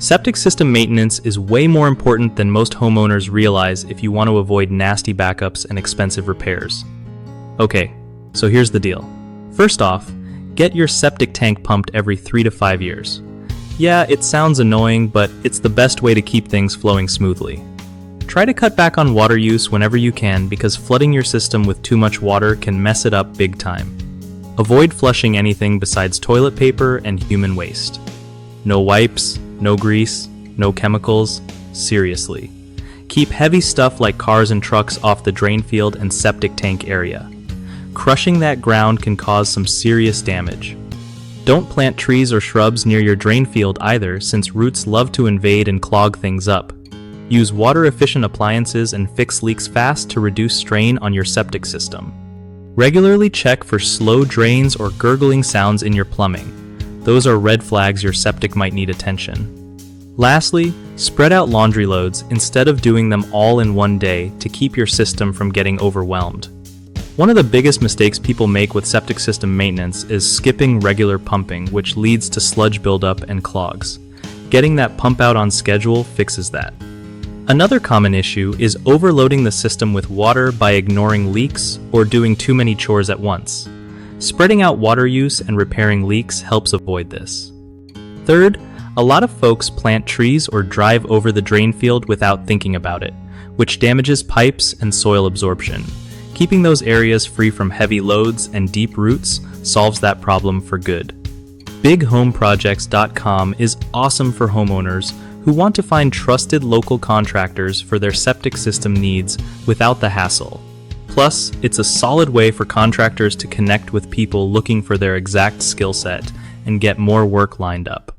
Septic system maintenance is way more important than most homeowners realize if you want to avoid nasty backups and expensive repairs. Okay, so here's the deal. First off, get your septic tank pumped every 3 to 5 years. Yeah, it sounds annoying, but it's the best way to keep things flowing smoothly. Try to cut back on water use whenever you can because flooding your system with too much water can mess it up big time. Avoid flushing anything besides toilet paper and human waste. No wipes, no grease, no chemicals, seriously. Keep heavy stuff like cars and trucks off the drain field and septic tank area. Crushing that ground can cause some serious damage. Don't plant trees or shrubs near your drain field either, since roots love to invade and clog things up. Use water-efficient appliances and fix leaks fast to reduce strain on your septic system. Regularly check for slow drains or gurgling sounds in your plumbing. Those are red flags your septic might need attention. Lastly, spread out laundry loads instead of doing them all in one day to keep your system from getting overwhelmed. One of the biggest mistakes people make with septic system maintenance is skipping regular pumping, which leads to sludge buildup and clogs. Getting that pump out on schedule fixes that. Another common issue is overloading the system with water by ignoring leaks or doing too many chores at once. Spreading out water use and repairing leaks helps avoid this. Third, a lot of folks plant trees or drive over the drain field without thinking about it, which damages pipes and soil absorption. Keeping those areas free from heavy loads and deep roots solves that problem for good. BigHomeProjects.com is awesome for homeowners who want to find trusted local contractors for their septic system needs without the hassle. Plus, it's a solid way for contractors to connect with people looking for their exact skill set and get more work lined up.